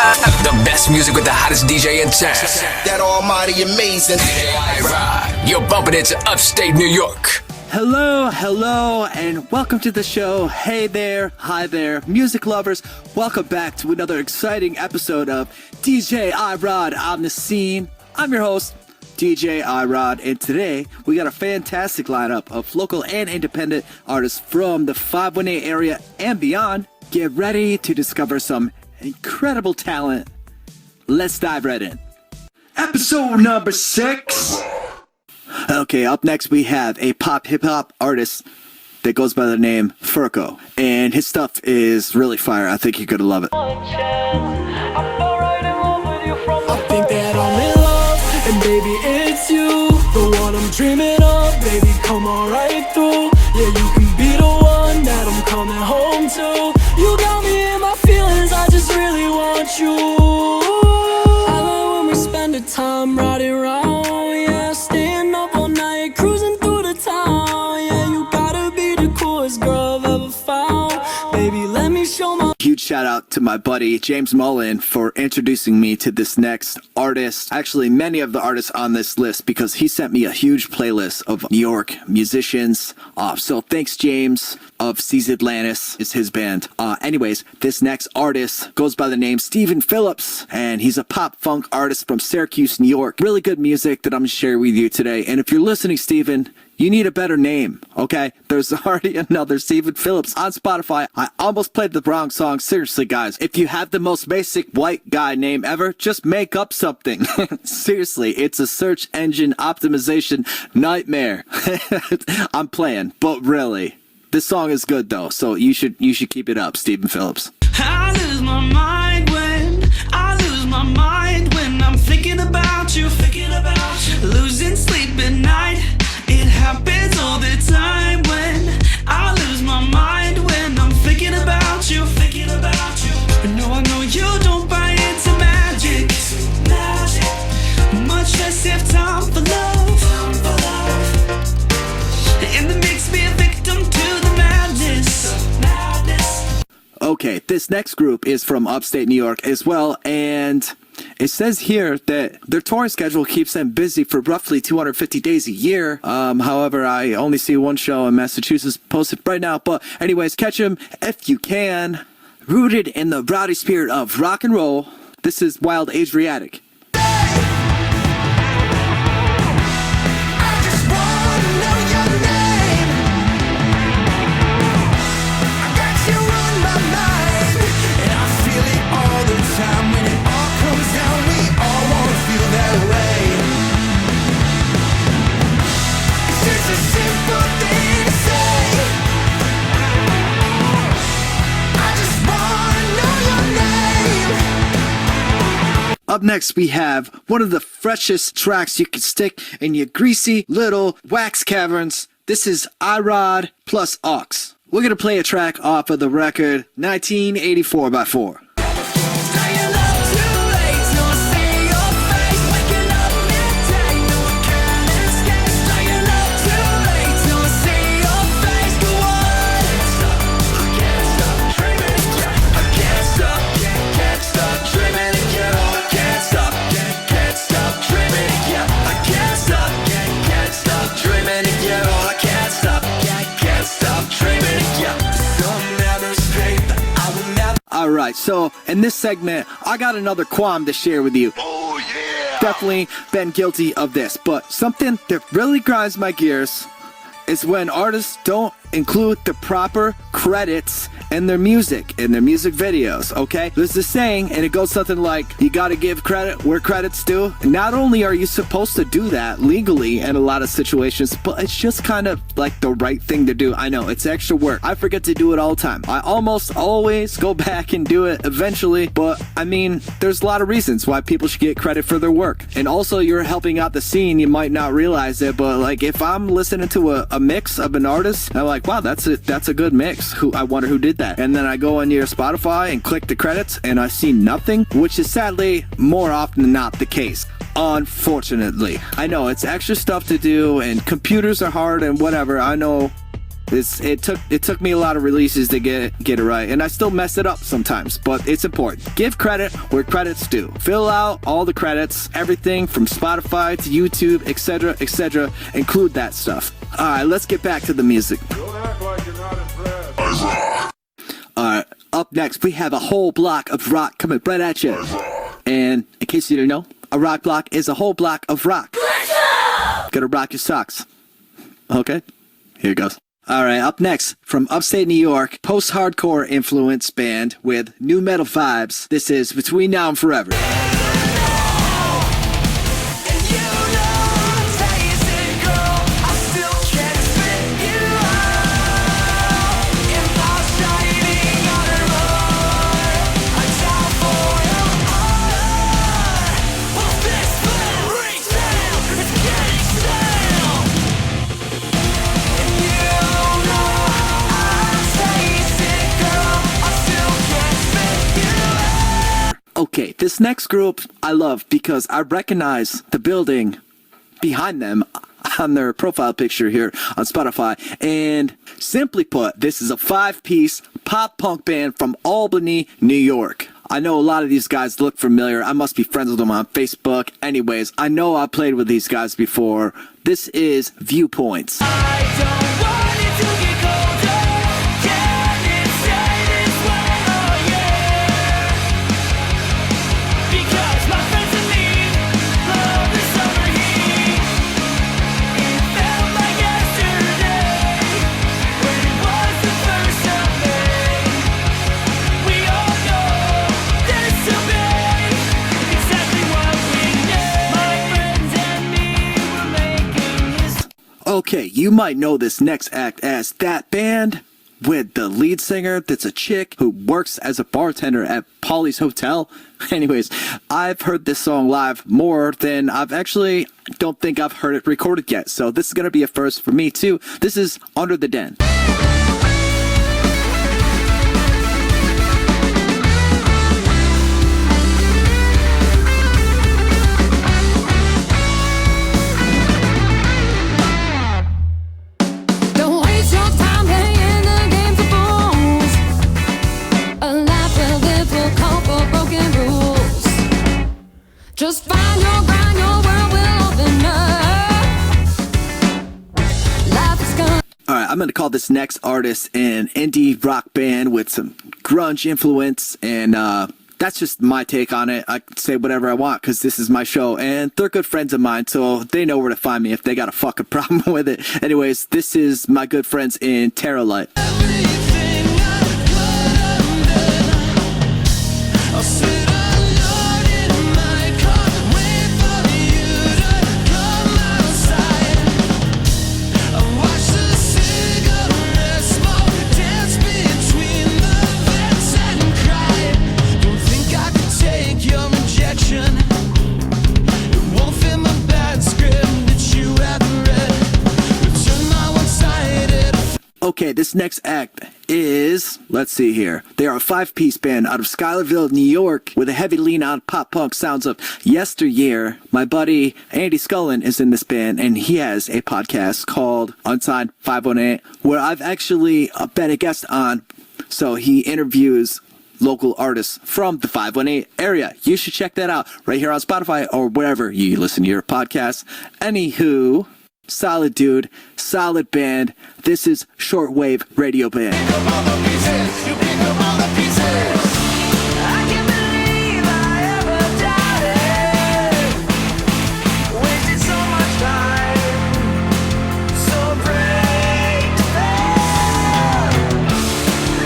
The best music with the hottest DJ in town. That almighty amazing DJ iRod. You're bumping into upstate New York. Hello, and welcome to the show. Hey there, hi there, music lovers. Welcome back to another exciting episode of DJ iRod on the scene. I'm your host, DJ iRod, and today we got a fantastic lineup of local and independent artists from the 518 area and beyond. Get ready to discover some incredible talent. Let's dive right in. Episode number 6. Okay, up next we have a pop hip-hop artist that goes by the name Furco, and his stuff is really fire. I think you're gonna love it. I think that I'm in love, and baby it's you, the one I'm dreaming of. Baby, come on right through. Yeah, you can be the one that I'm coming home to. You got me in my feelings, I just really want you. I love when we spend the time riding around, yeah, staying up all night, cruising through the town. Yeah, you gotta be the coolest girl I've ever found. Baby, let me show my... Huge shout out to my buddy James Mullen for introducing me to this next artist. Actually, many of the artists on this list, because he sent me a huge playlist of New York musicians. So thanks, James of Seas Atlantis is his band. Anyways, this next artist goes by the name Stephen Phillips, and he's a pop funk artist from Syracuse, New York. Really good music that I'm gonna share with you today. And if you're listening, Stephen, you need a better name, okay? There's already another Stephen Phillips on Spotify. I almost played the wrong song. Seriously, guys, if you have the most basic white guy name ever, just make up something. Seriously, it's a search engine optimization nightmare. I'm playing, but really, this song is good though, so you should keep it up, Stephen Phillips. I lose my mind when I'm thinking about you, losing sleep at night. It happens all the time when I lose my mind when I'm thinking about you. I know you don't buy into magic, much less have time for love. And it makes me a victim to the madness. Okay, this next group is from upstate New York as well, and it says here that their touring schedule keeps them busy for roughly 250 days a year. However, I only see one show in Massachusetts posted right now. But anyways, catch them if you can. Rooted in the rowdy spirit of rock and roll, this is Wild Adriatic. Up next, we have one of the freshest tracks you can stick in your greasy little wax caverns. This is iRod+Aux. We're going to play a track off of the record 1984 by 4. Alright, so in this segment, I got another qualm to share with you. Oh yeah! Definitely been guilty of this, but something that really grinds my gears is when artists don't include the proper credits in their music videos, okay? There's this saying, and it goes something like, you gotta give credit where credit's due. And not only are you supposed to do that legally in a lot of situations, but it's just kind of like the right thing to do. I know, it's extra work. I forget to do it all the time. I almost always go back and do it eventually, but I mean, there's a lot of reasons why people should get credit for their work. And also, you're helping out the scene, you might not realize it, but like if I'm listening to a mix of an artist, I'm like, wow, that's a good mix. I wonder who did that. And then I go into your Spotify and click the credits and I see nothing, which is sadly more often than not the case. Unfortunately, I know it's extra stuff to do and computers are hard and whatever. I know It took me a lot of releases to get it right, and I still mess it up sometimes, but it's important. Give credit where credit's due. Fill out all the credits, everything from Spotify to YouTube, etc., etc. Include that stuff. All right, let's get back to the music. Don't act like you're not impressed. All right, up next we have a whole block of rock coming right at you. And in case you didn't know, a rock block is a whole block of rock. Gotta rock your socks. Okay, here it goes. All right, up next, from upstate New York, post-hardcore influence band with new metal vibes. This is Between Now and Forever. Okay, this next group I love because I recognize the building behind them on their profile picture here on Spotify. And simply put, this is a 5-piece pop punk band from Albany, New York. I know a lot of these guys look familiar. I must be friends with them on Facebook. Anyways, I know I played with these guys before. This is Viewpoints. I don't want it to get colder. Can it stay this way? Oh yeah. Because my friends and me love the summer heat. It felt like yesterday when it was the first of May. We all know that it's too big. Exactly what we did. My friends and me were making his. Okay, you might know this next act as That Band, with the lead singer that's a chick who works as a bartender at Polly's Hotel. Anyways, I've heard this song live more than don't think I've heard it recorded yet. So this is going to be a first for me too. This is Under the Den. Don't waste your time playing the games of fools. A life well lived will call for broken rules. Just find your grind, your world will open up. Life is gonna. All right, I'm going to call this next artist an indie rock band with some grunge influence, and that's just my take on it. I can say whatever I want because this is my show, and they're good friends of mine, so they know where to find me if they got a fucking problem with it. Anyways, this is my good friends in Terrallite. Everything I put under, I'll sit alone in my car, wait for you to come outside. I'll watch the cigarette smoke dance between the vents and cry. Don't think I could take your rejection. It won't fit my bad script that you haven't read. Return my one-sided. Okay, this next act is, let's see here. They are a 5-piece band out of Schuylerville, New York, with a heavy lean on pop punk sounds of yesteryear. My buddy Andy Scullin is in this band, and he has a podcast called Unsigned 518, where I've actually been a guest on. So he interviews local artists from the 518 area. You should check that out right here on Spotify or wherever you listen to your podcasts. Anywho, solid dude, solid band. This is ShortWave RadioBand. I can't believe I ever doubted. Wasted so much time, so afraid to fail.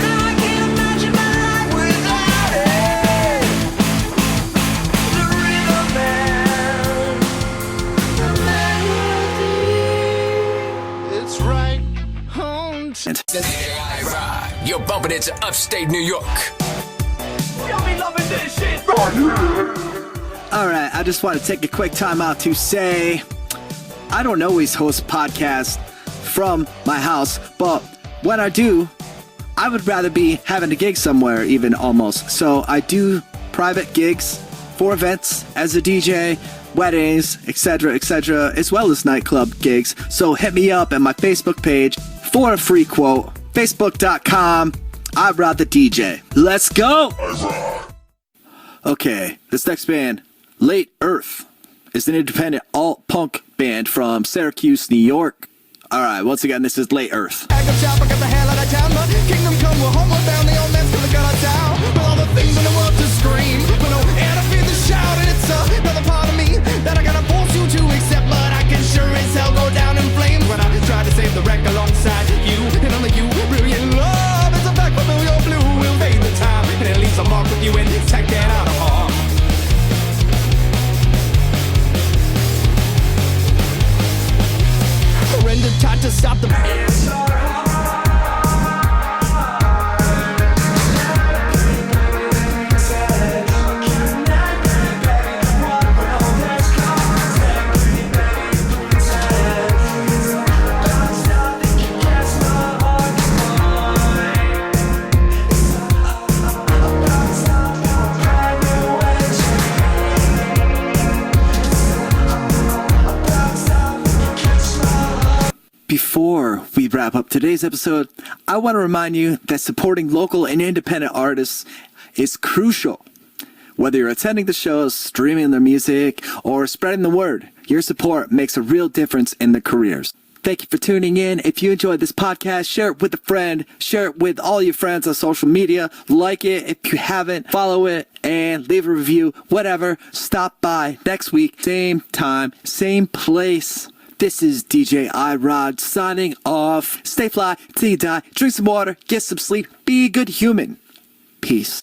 Now I can't imagine my life without it. The rhythm band, the melody. It's right home to iRod, you're bumping into upstate New York. Y'all be loving this shit. All right, I just want to take a quick time out to say I don't always host podcasts from my house, but when I do, I would rather be having a gig somewhere, even almost. So I do private gigs for events as a DJ, weddings, etc., as well as nightclub gigs. So hit me up at my Facebook page, for a free quote. Facebook.com, iRod the DJ. Let's go! Okay, this next band, Late Earth, is an independent alt-punk band from Syracuse, New York. Alright, once again, this is Late Earth. Got the hell out of town, but kingdom come, we're homeward bound, the old man's gonna gun us down. With all the things in the world to scream, but no air to feed the shout, and it's another part of me that I gotta force you to accept, but I can sure as hell go down in flames when I try to save the wreck alongside you, and only you, brilliant love, it's a fact, familiar blue will fade the time, and it leaves a mark with you intact and out of harm. Rendered tight to stop the Before we wrap up today's episode, I want to remind you that supporting local and independent artists is crucial. Whether you're attending the shows, streaming their music, or spreading the word, your support makes a real difference in their careers. Thank you for tuning in. If you enjoyed this podcast, share it with a friend, share it with all your friends on social media, like it if you haven't, follow it, and leave a review, whatever. Stop by next week, same time, same place. This is DJ iRod signing off. Stay fly till you die. Drink some water. Get some sleep. Be a good human. Peace.